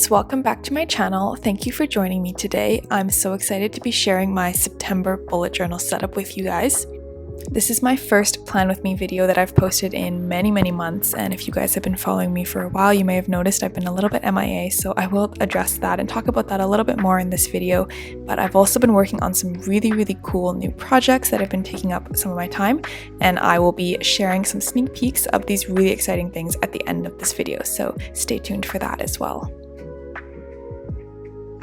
friends, welcome back to my channel. Thank you for joining me today. I'm so excited to be sharing my September bullet journal setup with you guys. This is my first plan with me video that I've posted in many months, and if you guys have been following me for a while, you may have noticed I've been a little bit MIA, so I will address that and talk about that a little bit more in this video. But I've also been working on some really cool new projects that have been taking up some of my time, and I will be sharing some sneak peeks of these really exciting things at the end of this video, so stay tuned for that as well.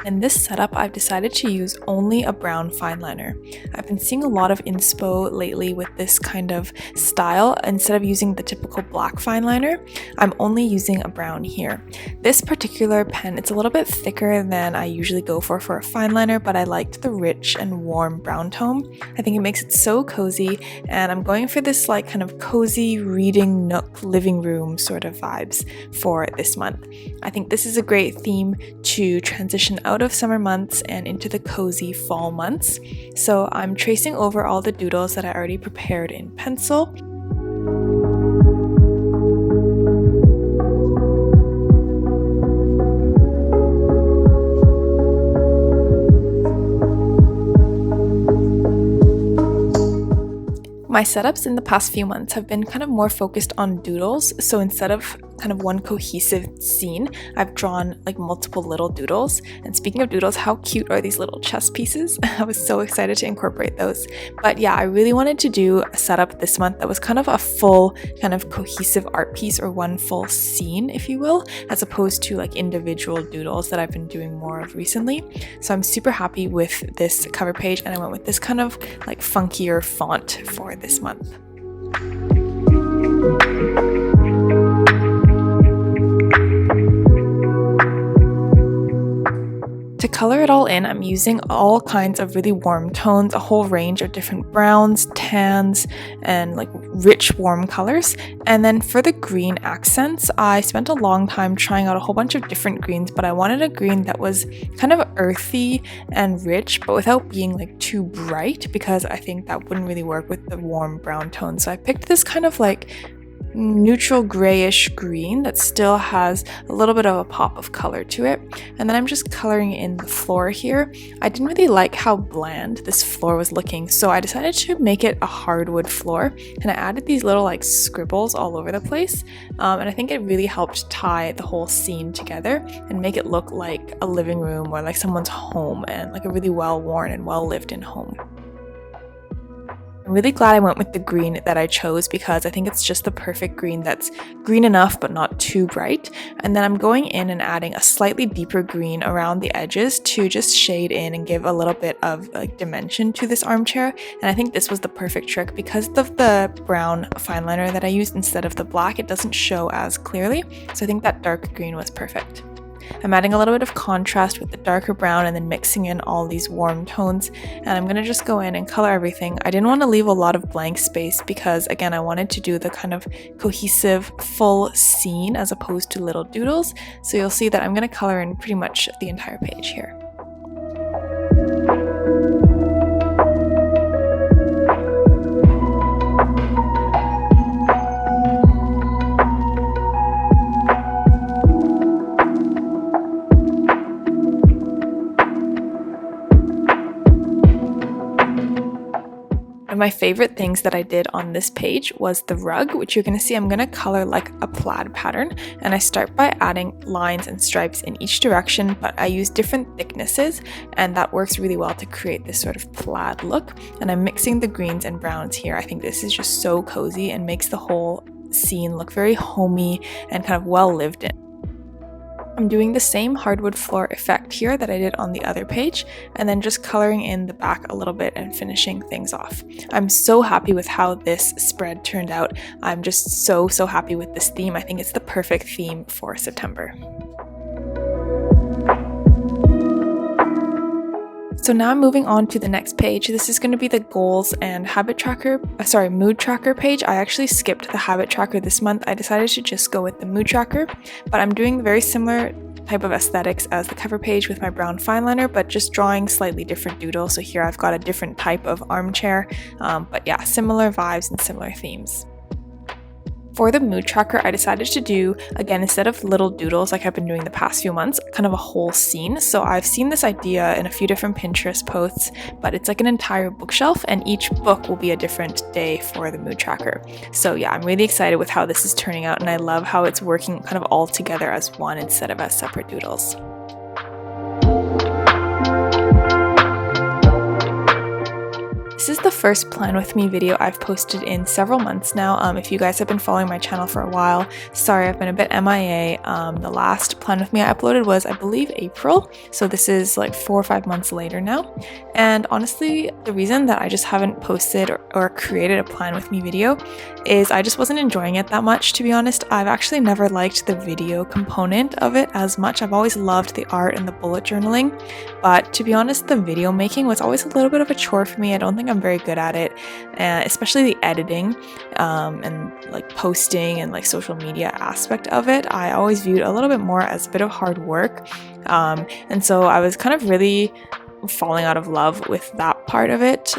In this setup, I've decided to use only a brown fine liner. I've been seeing a lot of inspo lately with this kind of style. Instead of using the typical black fine liner, I'm only using a brown here. This particular pen, it's a little bit thicker than I usually go for a fine liner, but I liked the rich and warm brown tone. I think it makes it so cozy, and I'm going for this like kind of cozy reading nook living room sort of vibes for this month. I think this is a great theme to transition out of summer months and into the cozy fall months. So I'm tracing over all the doodles that I already prepared in pencil. My setups in the past few months have been kind of more focused on doodles, so instead of kind of one cohesive scene, I've drawn like multiple little doodles. And speaking of doodles, how cute are these little chess pieces? I was so excited to incorporate those. But yeah, I really wanted to do a setup this month that was kind of a full kind of cohesive art piece, or one full scene, if you will, as opposed to like individual doodles that I've been doing more of recently. So I'm super happy with this cover page, and I went with this kind of like funkier font for this month. To color it all in, I'm using all kinds of really warm tones, a whole range of different browns, tans, and like rich warm colors. And then for the green accents, I spent a long time trying out a whole bunch of different greens, but I wanted a green that was kind of earthy and rich, but without being like too bright, because I think that wouldn't really work with the warm brown tone. So I picked this kind of like neutral grayish green that still has a little bit of a pop of color to it. And then I'm just coloring in the floor here. I didn't really like how bland this floor was looking, so I decided to make it a hardwood floor, and I added these little like scribbles all over the place, and I think it really helped tie the whole scene together and make it look like a living room or like someone's home, and like a really well-worn and well-lived in home. I'm really glad I went with the green that I chose, because I think it's just the perfect green that's green enough but not too bright. And then I'm going in and adding a slightly deeper green around the edges to just shade in and give a little bit of like dimension to this armchair. And I think this was the perfect trick, because of the brown fine liner that I used instead of the black, it doesn't show as clearly. So I think that dark green was perfect. I'm adding a little bit of contrast with the darker brown and then mixing in all these warm tones, and I'm going to just go in and color everything. I didn't want to leave a lot of blank space because, again, I wanted to do the kind of cohesive full scene as opposed to little doodles, so you'll see that I'm going to color in pretty much the entire page here. One of my favorite things that I did on this page was the rug, which you're going to see I'm going to color like a plaid pattern, and I start by adding lines and stripes in each direction, but I use different thicknesses, and that works really well to create this sort of plaid look. And I'm mixing the greens and browns here. I think this is just so cozy and makes the whole scene look very homey and kind of well lived in. I'm doing the same hardwood floor effect here that I did on the other page, and then just coloring in the back a little bit and finishing things off. I'm so happy with how this spread turned out. I'm just so happy with this theme. I think it's the perfect theme for September. So now I'm moving on to the next page. This is going to be the goals and mood tracker page. I actually skipped the habit tracker this month. I decided to just go with the mood tracker, but I'm doing very similar type of aesthetics as the cover page with my brown fine liner, but just drawing slightly different doodles. So here I've got a different type of armchair, but yeah, similar vibes and similar themes. For the mood tracker, I decided to do, again, instead of little doodles like I've been doing the past few months, kind of a whole scene. So I've seen this idea in a few different Pinterest posts, but it's like an entire bookshelf and each book will be a different day for the mood tracker. So yeah, I'm really excited with how this is turning out, and I love how it's working kind of all together as one instead of as separate doodles. This is the first Plan With Me video I've posted in several months now. If you guys have been following my channel for a while, sorry I've been a bit MIA. The last Plan With Me I uploaded was, I believe, April, so this is like 4 or 5 months later now. And honestly, the reason that I just haven't posted or created a Plan With Me video is I just wasn't enjoying it that much, to be honest. I've actually never liked the video component of it as much. I've always loved the art and the bullet journaling, but to be honest, the video making was always a little bit of a chore for me. I don't think I'm very good at it, especially the editing and like posting and like social media aspect of it. I always viewed a little bit more as a bit of hard work, and so I was kind of really falling out of love with that part of it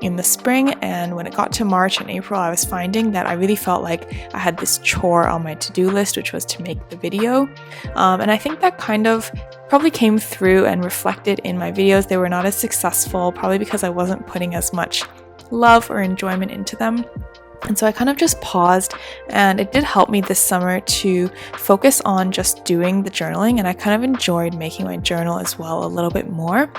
in the spring. And when it got to March and April, I was finding that I really felt like I had this chore on my to-do list, which was to make the video, and I think that kind of probably came through and reflected in my videos. They were not as successful, probably because I wasn't putting as much love or enjoyment into them. And so I kind of just paused, and it did help me this summer to focus on just doing the journaling, and I kind of enjoyed making my journal as well a little bit more.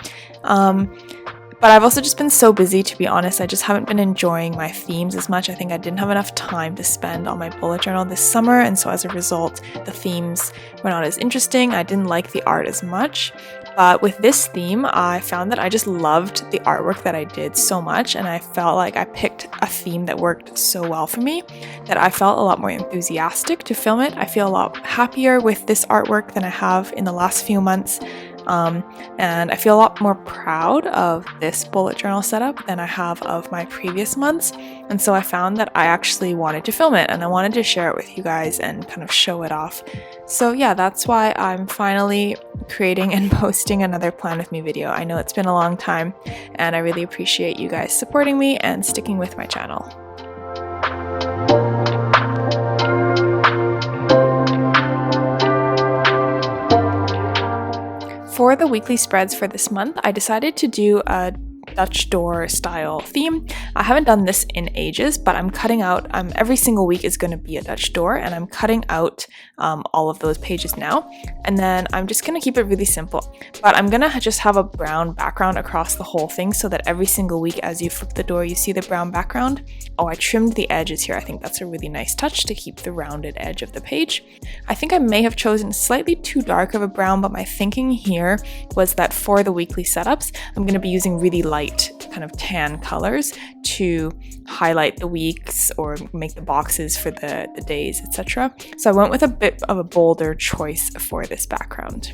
But I've also just been so busy, to be honest. I just haven't been enjoying my themes as much. I think I didn't have enough time to spend on my bullet journal this summer, and so as a result, the themes were not as interesting. I didn't like the art as much. But with this theme, I found that I just loved the artwork that I did so much, and I felt like I picked a theme that worked so well for me that I felt a lot more enthusiastic to film it. I feel a lot happier with this artwork than I have in the last few months. And I feel a lot more proud of this bullet journal setup than I have of my previous months. And so I found that I actually wanted to film it, and I wanted to share it with you guys and kind of show it off. So yeah, that's why I'm finally creating and posting another Plan With Me video. I know it's been a long time, and I really appreciate you guys supporting me and sticking with my channel. For the weekly spreads for this month, I decided to do a Dutch door style theme. I haven't done this in ages, but I'm cutting out, every single week is going to be a Dutch door, and I'm cutting out all of those pages now. And then I'm just going to keep it really simple, but I'm going to just have a brown background across the whole thing so that every single week as you flip the door, you see the brown background. Oh, I trimmed the edges here. I think that's a really nice touch to keep the rounded edge of the page. I think I may have chosen slightly too dark of a brown, but my thinking here was that for the weekly setups, I'm going to be using really light kind of tan colors to highlight the weeks or make the boxes for the days, etc. So I went with a bit of a bolder choice for this background.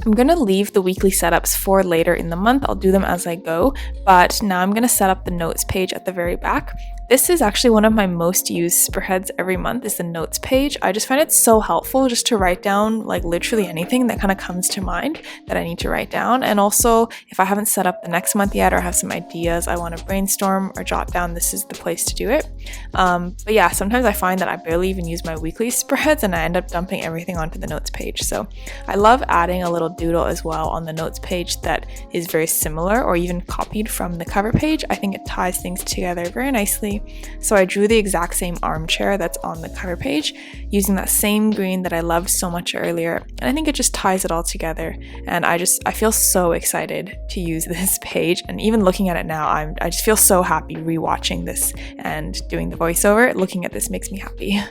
I'm going to leave the weekly setups for later in the month. I'll do them as I go, but now I'm going to set up the notes page at the very back. This is actually one of my most used spreads every month, is the notes page. I just find it so helpful just to write down like literally anything that kind of comes to mind that I need to write down. And also, if I haven't set up the next month yet or have some ideas I want to brainstorm or jot down, this is the place to do it. But yeah, sometimes I find that I barely even use my weekly spreads and I end up dumping everything onto the notes page. So I love adding a little doodle as well on the notes page that is very similar or even copied from the cover page. I think it ties things together very nicely. So I drew the exact same armchair that's on the cover page using that same green that I loved so much earlier, and I think it just ties it all together, and I feel so excited to use this page. And even looking at it now, I just feel so happy rewatching this and doing the voiceover. Looking at this makes me happy.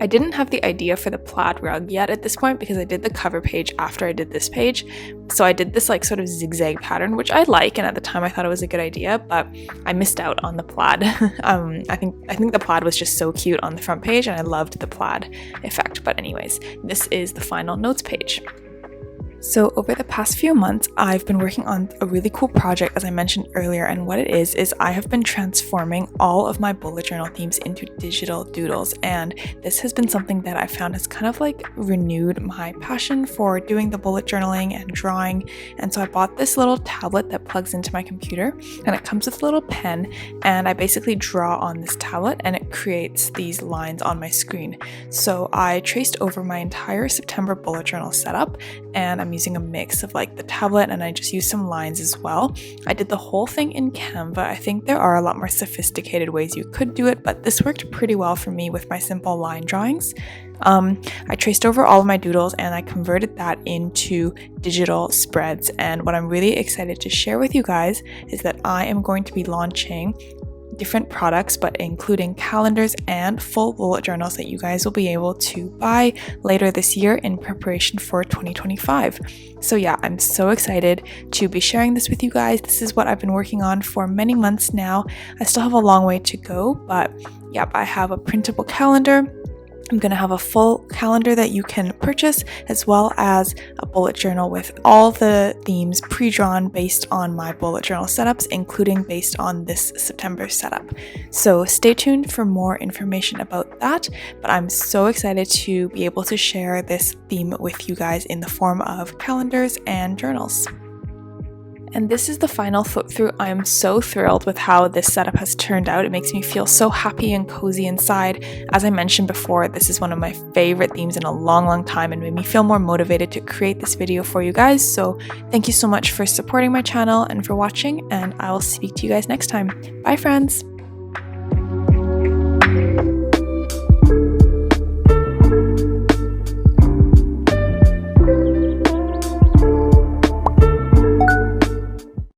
I didn't have the idea for the plaid rug yet at this point because I did the cover page after I did this page. So I did this like sort of zigzag pattern, which I like, and at the time I thought it was a good idea, but I missed out on the plaid. I think the plaid was just so cute on the front page, and I loved the plaid effect. But anyways, this is the final notes page. So over the past few months, I've been working on a really cool project, as I mentioned earlier, and what it is I have been transforming all of my bullet journal themes into digital doodles, and this has been something that I found has kind of like renewed my passion for doing the bullet journaling and drawing. And so I bought this little tablet that plugs into my computer, and it comes with a little pen, and I basically draw on this tablet and it creates these lines on my screen. So I traced over my entire September bullet journal setup, and I'm using a mix of like the tablet, and I just used some lines as well. I did the whole thing in Canva. I think there are a lot more sophisticated ways you could do it, but this worked pretty well for me with my simple line drawings. I traced over all of my doodles and I converted that into digital spreads, and what I'm really excited to share with you guys is that I am going to be launching different products, but including calendars and full bullet journals that you guys will be able to buy later this year in preparation for 2025. So yeah, I'm so excited to be sharing this with you guys. This is what I've been working on for many months now. I still have a long way to go, but yep, I have a printable calendar. I'm going to have a full calendar that you can purchase, as well as a bullet journal with all the themes pre-drawn based on my bullet journal setups, including based on this September setup. So stay tuned for more information about that, but I'm so excited to be able to share this theme with you guys in the form of calendars and journals. And this is the final flip through. I am so thrilled with how this setup has turned out. It makes me feel so happy and cozy inside. As I mentioned before, this is one of my favorite themes in a long time and made me feel more motivated to create this video for you guys. So thank you so much for supporting my channel and for watching, and I will speak to you guys next time. Bye friends!